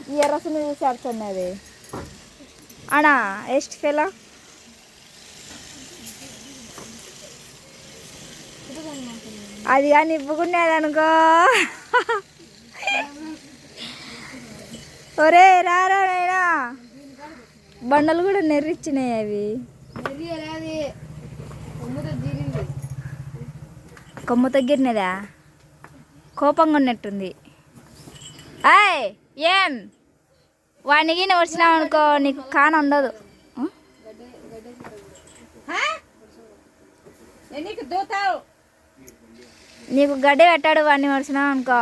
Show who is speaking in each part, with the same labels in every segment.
Speaker 1: ఈ ఎర్రసుని చూసి అడుచున్నది అనా ఎస్ట్ ఫెలా అది కానీ ఇవ్వకున్నది అనుకో ఒరే రారా నైనా బండలు కూడా నెర్రిచ్చినాయి అవి కొమ్ము తగ్గినదా కోపంగా ఉన్నట్టుంది అయ్ ఏం వానికి వచ్చినావు అనుకో నీకు కాన ఉండదు నీకు గడ్డి పెట్టాడు వాడిని వచ్చినావు అనుకో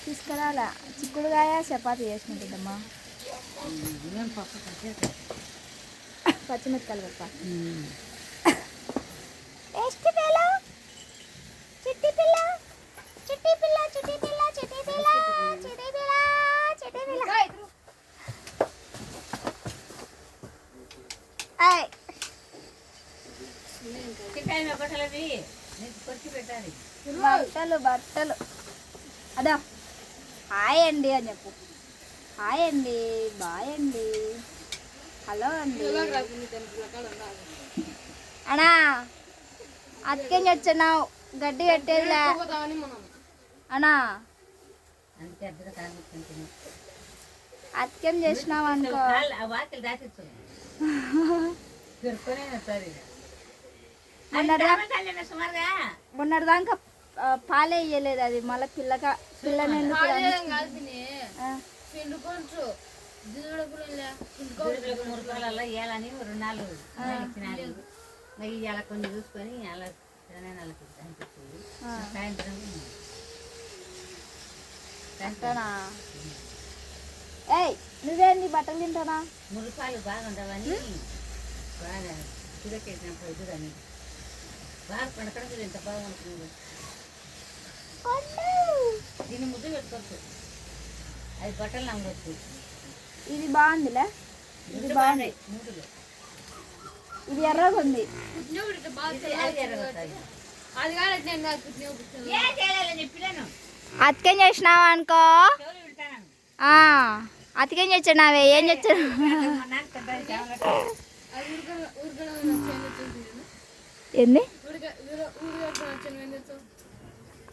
Speaker 1: తీసుకురాలా చిక్కుడుగాయ చపాతి చేసుకుంటుందమ్మా పచ్చిమిరపకాయలు పప్ప చిట్టి పిల్ల చిట్టి పిల్ల చిట్టి పిల్ల చిట్టి పిల్ల చిట్టి పిల్ల చిట్టి పిల్ల చిట్టి పిల్ల బట్టలు బట్టలు అదా హాయ్ అండి అని చెప్పు హాయ్ అండి బాయ్ అండి హలో అండి అన్నా అతికేం వచ్చావు గడ్డి కట్టేదిలే అన్నా అతికేం చేసినావు అనుకో మొన్నటిదాకా పాలే ఇయ్యలేదు అది మళ్ళీ పిల్లని
Speaker 2: కొన్ని చూసుకొని అలా
Speaker 1: ఏయ్ నువ్వేంది బట్టలు తింటానా
Speaker 2: మురుపాలు బాగుండవని బాగా చిరకేసినప్పుడు ఎదురని బాగా పండకడం ఎంత బాగుంటుంది దీన్ని ముద్దు పెట్టుకోవచ్చు అది బట్టలు నమ్మవచ్చు
Speaker 1: ఇది బాగుందిలే ఇది బాగుంది ఇది ఎర్రగా ఉంది అతికేం చేసినావా అనుకో అతికేం చేసినావే ఏం చేసావు ఏంది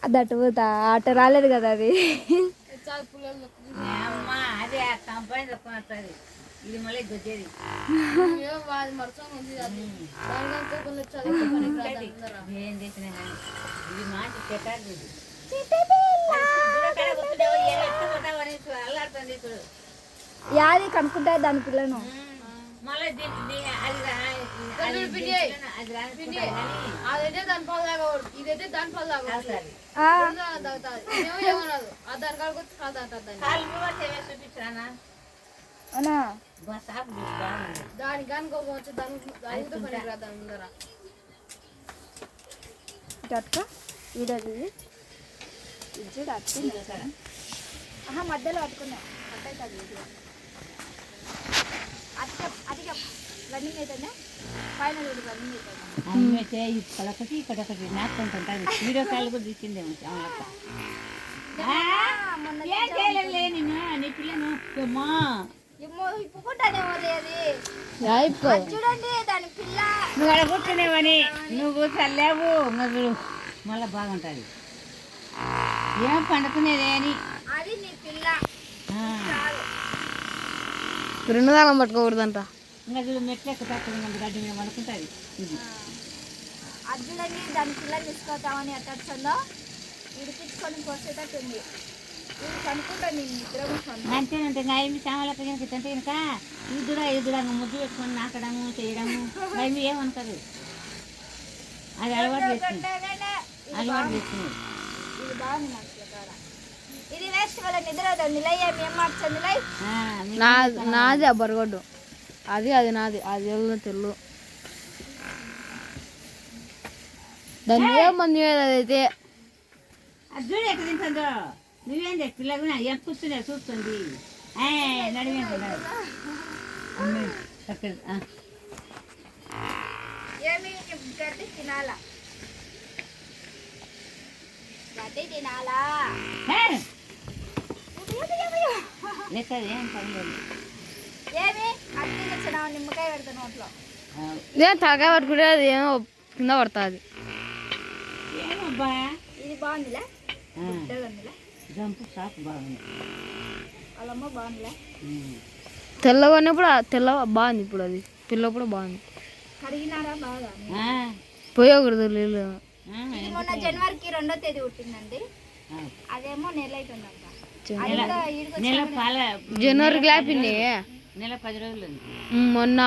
Speaker 1: అది అటు పోతా అటు రాలేదు కదా అది
Speaker 2: ఇది మళ్ళీ గొచ్చేది ఏం చేసిన ఇది మాట పెట్టాలి
Speaker 1: యాది కనుక్కుంటా దాని పిల్లను
Speaker 2: మళ్ళీ
Speaker 3: అదైతే దాని పాలు తాగకూడదు ఇదైతే దాని పాలు తాగకూడదు దాని కాడికి
Speaker 2: చూపించానా
Speaker 3: దానికి కానీ కోపం వచ్చి దానితో పని రాదు అందర
Speaker 1: అక్క ఈరోజు ఇది చూడు అట్టింది మధ్యలో పట్టుకున్నా అట్టయితే అది రన్నింగ్ అవుతుందా పైన రన్నింగ్
Speaker 2: అవుతుంది ఇక్కడొకటి ఇక్కడొకటి నాకుంటుంటుంది వీడియో కాల్ కూడా తీసిందేమో నీ పిల్లను
Speaker 1: చూడండి దాని పిల్ల
Speaker 2: నువ్వు అక్కడ కూర్చునేవని నువ్వు చల్లావు మగుడు మళ్ళీ బాగుంటుంది ఏం పండుకునేదే అని
Speaker 1: అది నీ పిల్ల
Speaker 3: రెండు దానం పట్టుకోకూడదంట
Speaker 2: ఇంకా మెట్లు ఎక్కుతాడు గడ్డి మీద పడుకుంటుంది ఇది
Speaker 1: అర్జునని దాని పిల్లలు తీసుకొస్తామని అట్టొచ్చిందో విడిపించుకొని పోసేటట్టుంది
Speaker 2: అంతేనంటే ఏమి సామాన్లకి కనుక తింటే కనుక ఇదురా ముద్దు పెట్టుకొని నాకడము చేయడము అవి ఏమనుకోదు అది అలవాటు చేస్తుంది
Speaker 1: ఇది బాగుంది ఇది వేస్ట్ వల్ల నిద్ర అవుతుంది ఏం మార్చండి
Speaker 3: నాది ఆ బరగొడ్డు అది నాది అది తెల్లు దాన్ని ఏమంది అదైతే
Speaker 2: అది చూడు ఎక్కడ తింటుందో నువ్వేం పిల్లలు ఎంత కూర్చునే చూస్తుంది నడిమే
Speaker 1: ఏమి గడ్డి తినాలా గడ్డి తినాలా
Speaker 2: లేకపోతే ఏం పర్లేదు.
Speaker 1: ఏమి అట్టి తెచ్చినావు నిమ్మకాయ పెడతా నోట్లో
Speaker 3: తలకాయ పట్టుకుంటే అది ఏమో కింద పడుతుంది.
Speaker 2: ఏమబ్బా
Speaker 1: ఇది బాగుందిలే ఉందిలే
Speaker 2: జంపు షాప్ బాగుంది.
Speaker 1: వాళ్ళమ్మ బాగుందిలే
Speaker 3: తెల్లగా ఉన్నప్పుడు తెల్ల బాగుంది. ఇప్పుడు అది పిల్ల కూడా బాగుంది.
Speaker 1: కడిగినారా బాగా
Speaker 3: పోయకూడదు నీళ్ళు.
Speaker 1: ఇది మొన్న జనవరికి 2వ తేదీ పుట్టిందండి. అదేమో నెల అవుతుందంట.
Speaker 2: నెల పాల
Speaker 3: జనవరి గ్లాపింది.
Speaker 2: నెల 10 రోజులు ఉంది.
Speaker 3: మొన్న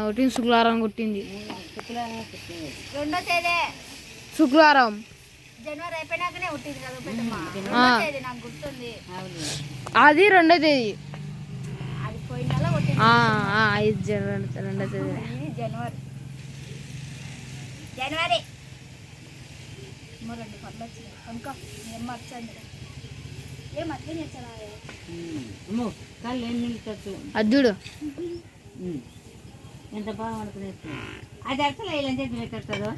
Speaker 3: పుట్టింది శుక్రవారం పుట్టింది.
Speaker 2: శుక్రవారం పుట్టింది.
Speaker 1: 2వ తేదీ
Speaker 3: శుక్రవారం
Speaker 1: జనవరి అయిపోయినాకనే పుట్టింది కదా పెద్దమ్మ. 2వ తేదీ నాకు గుర్తుంది.
Speaker 3: అది 2వ తేదీ.
Speaker 1: అది పోయిన నెల పుట్టింది.
Speaker 3: 2వ తేదీ.
Speaker 1: ఇది జనవరి 2 పనులు వచ్చినాయి కనుక ఏం వచ్చండి ఏం అట్లే నచ్చరా
Speaker 2: కళ్ళు ఏం నిలుచు
Speaker 3: అద్దుడు
Speaker 2: ఎంత బాగా అనుకునేసి అది అసలు ఇలాంటి పెట్టేస్తాడు.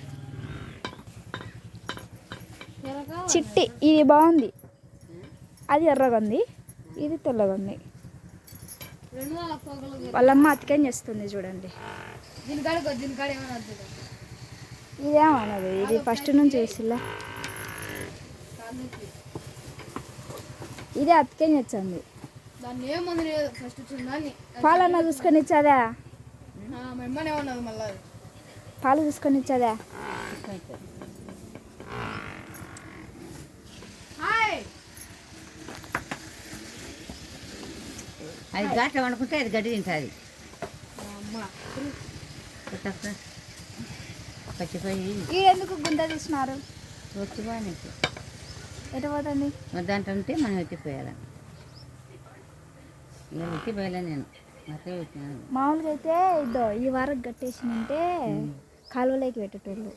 Speaker 1: చిట్టి ఇది బాగుంది. అది ఎర్రగా ఉంది, ఇది తెల్లగా ఉంది. వాళ్ళమ్మ అతికేం చేస్తుంది చూడండి. ఇదేమన్నది ఇది ఫస్ట్ నుంచి వేసిల్లా. ఇదే అతికేం చేస్తుంది. పాలన్న చూసుకొని ఇచ్చాదా? పాలు చూసుకొని ఇచ్చాదా?
Speaker 2: అది ఘాట్లో వండుకుంటే అది గడ్డి తింటుంది. పచ్చిపోయి
Speaker 1: ఈడెందుకు గుంత తీసినారు?
Speaker 2: వచ్చిపోయి నీకు
Speaker 1: ఎటు పోతుంది?
Speaker 2: దాంట్లో ఉంటే మనం ఎత్తిపోయాలి. ఇలా ఎత్తిపోయాలి నేను అట్లే వచ్చినాను.
Speaker 1: మామూలుగా అయితే ఇద్దో ఈ వారం కట్టేసినంటే కాలువలోకి పెట్టేటోళ్ళు,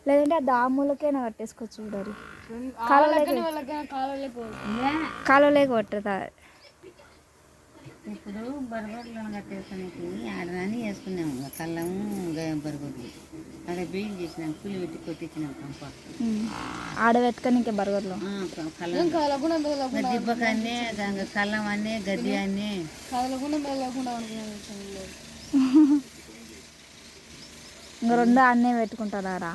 Speaker 1: లేదంటే ఆ దాములకైనా కట్టేసుకోవచ్చు. చూడరు కాలువలోకి పట్టదా.
Speaker 2: ఇప్పుడు బరగొడ్లను కట్టేసుకునేకి ఆడదాన్ని వేసుకున్నాము. కళ్ళము బరగొడ్లు అక్కడ బియ్యం చేసినాం, కూలి పెట్టి కొట్టించినాం. పంప
Speaker 1: ఆడబెట్టుకొని బరగొడ్లు
Speaker 2: దిబ్బకాన్ని కళ్ళం అన్నీ గడ్డి అన్నీ
Speaker 1: ఇంకా 2 అన్నీ పెట్టుకుంటారా?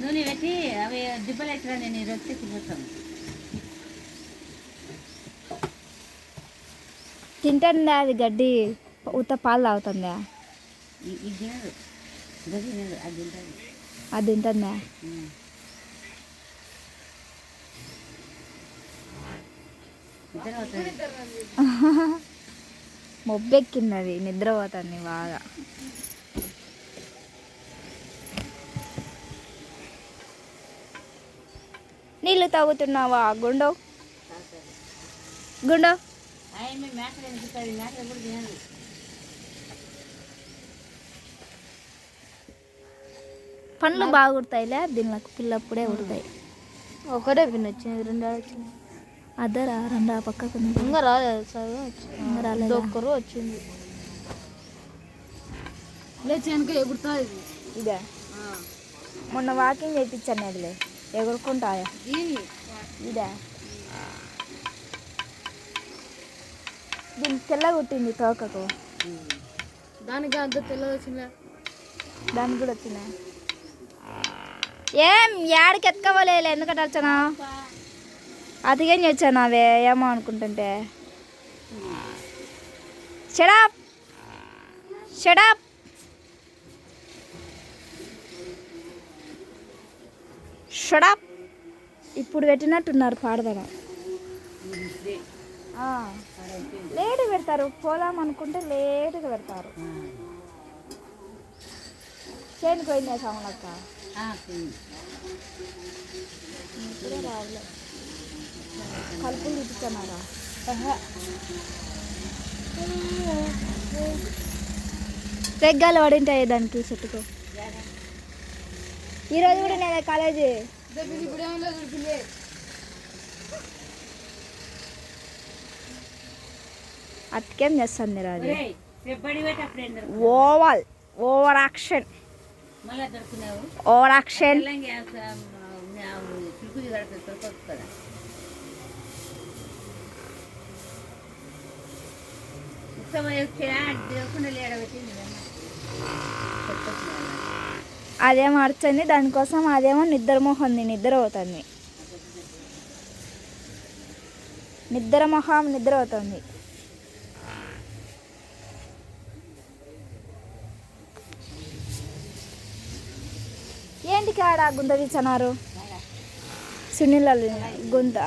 Speaker 2: నూనె పెట్టి అవి దిబ్బలు ఎట్లా నేను ఈరోజు తిప్పుతాను.
Speaker 1: తింటుందా అది గడ్డి? ఉత్త పాలు తాగుతుందా?
Speaker 2: ఇది తినదు, గడ్డి తినదు, అది తింటుంది.
Speaker 1: అది తింటుందా? మొబ్బెక్కింది, నిద్రపోతుంది బాగా. నీళ్ళు తాగుతున్నావా గుండో? గుండో పండ్లు బాగా ఉడతాయిలే దీనిలోకి. పిల్లప్పుడే ఉడతాయి.
Speaker 3: ఒకటే పిన్ వచ్చింది, 2 వచ్చింది.
Speaker 1: అద్దరా 2 పక్కకు
Speaker 3: ఇంకా రాలేదు సార్,
Speaker 1: ఇంకా రాలేదు.
Speaker 3: ఒక్కరు వచ్చింది. లేచాక ఎగురుతుంది
Speaker 1: ఇదే మొన్న వాకింగ్ చేయించాను. అదిలే ఎగురుకుంటాయా ఇదే. దీనికి తెల్లగా కుట్టింది తోకకు.
Speaker 3: దానికి అంత తెల్లది వచ్చిందా?
Speaker 1: దానికి కూడా వచ్చిందా? ఏం ఏడికి ఎత్తుకోవలేదు. ఎందుకంటే వచ్చానా అతికేం వచ్చాను అవే ఏమో అనుకుంటుంటే. Shut up shut up. షడప్. ఇప్పుడు పెట్టినట్టున్నారు పాడదగా. లేటుగా పెడతారు. పోదాం అనుకుంటే లేటుగా పెడతారు. చేనుకు పోయిందా సామలక్క? ఇప్పుడే రావులే. కలుపులు తిప్పుతున్నారా? రెగ్గాలు పడింటాయి దానికి చెట్టుకు. ఈరోజు కూడా నేను కాలేజీ అతికేం చేస్తుంది మీరు అది
Speaker 2: ఒరేయ్, రేపు బడి పోయేటప్పుడు ఏం దొరుకుతుంది?
Speaker 1: ఓవర్ యాక్షన్
Speaker 2: మళ్ళా దొరుకుతున్నావు
Speaker 1: ఓవర్ యాక్షన్
Speaker 2: చిలుకుది దొరకవచ్చు కదా. ఉత్తమ దొరకకుండా లేడబెట్టింది
Speaker 1: అదేమో అర్చంది దానికోసం అదేమో నిద్రమోహంది నిద్ర అవుతుంది నిద్ర అవుతుంది ఏంటి కాడ గుంత తీస్తున్నారు సునీల గుంత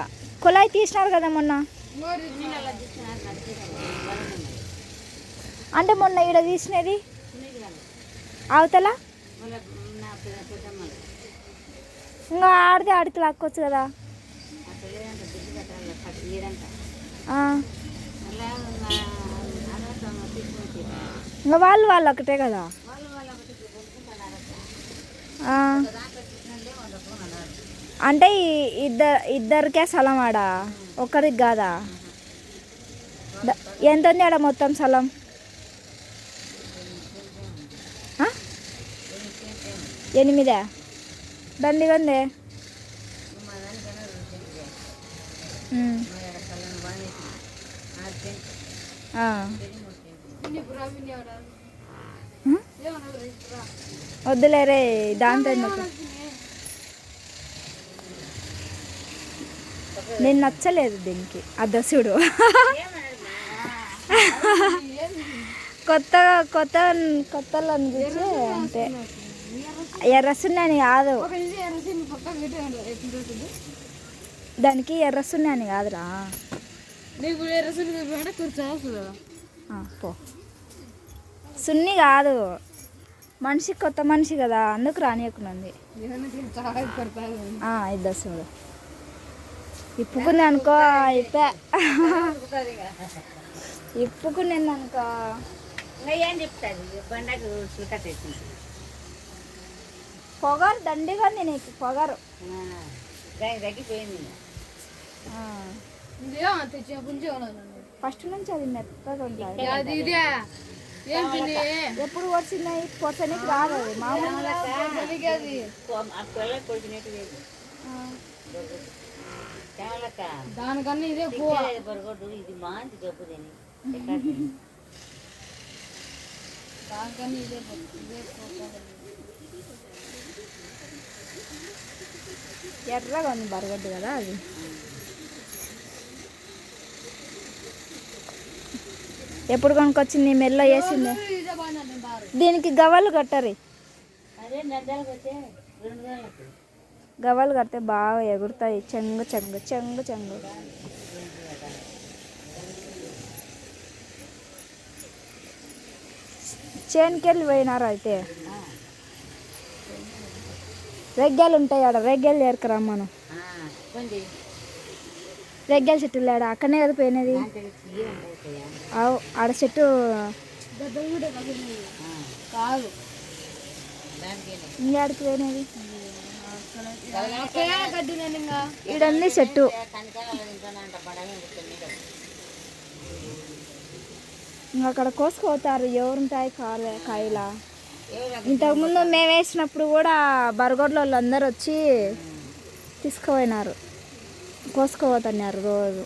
Speaker 1: కుళాయి తీసినారు కదా మొన్న అంటే మొన్న ఈడ తీసినది అవతల ఇంకా ఆడితే ఆడికి లాక్కోవచ్చు కదా ఇంకా వాళ్ళు ఒకటే కదా అంటే ఇద్దరికే స్థలం ఆడ ఒక్కరికి కాదా ఎంత ఉంది ఆడ మొత్తం స్థలం 8 దండిగా ఉంది వద్దులేరే దాంతో నేను నచ్చలేదు దీనికి ఆ దశుడు కొత్తలో అనిపించి అంతే ఎర్రసున్నాని కాదు దానికి ఎర్రసున్నాని కాదురా పో సున్ని కాదు మనిషి కొత్త మనిషి కదా అందుకు రానియకున్నది దశుడు ఇప్పుకుంది అనుకో అయిపోయా ఇప్పుకునేది అనుకో
Speaker 2: ఏం చెప్తాది బండకు కట్టేసింది
Speaker 1: పొగరు దండిగా ఉంది నీకు పొగరు
Speaker 2: తగ్గిపోయింది
Speaker 1: ఫస్ట్ నుంచి అది మెత్తగా ఉంటుంది ఎప్పుడు వచ్చినాయి పొచ్చనికి రాదు అది మామూలుగా
Speaker 2: దానికన్నా ఇదే బరగొడ్డు ఇది మంచి గబ్బుదని దానికన్నా ఇదే
Speaker 1: ఎర్రగా ఉంది బరగడ్డు కదా అది ఎప్పుడు కొనుక్కొచ్చింది మెల్ల వేసింది దీనికి గవ్వలు కట్టరు గవ్వలు కడితే బాగా ఎగురుతాయి చెంగు చెంగు చెంగు చెంగు చేనుకెళ్ళి పోయినారు అయితే రెగ్గాలు ఉంటాయి ఆడ రెగ్గాలు చేరుకురా మనం రెగ్గాల చెట్టు లేడ అక్కడనే కదా పోయినది ఆడ చెట్టు కాదు ఇంకాడికి పోయినది ఈడన్నీ చెట్టు ఇంకా అక్కడ కోసుకుపోతారు ఎవరుంటాయి కాయలా ఇంతకుముందు మేము వేసినప్పుడు కూడా బరగొడ్ల వాళ్ళు అందరూ వచ్చి తీసుకుపోయినారు కోసుకుపోతున్నారు రోజు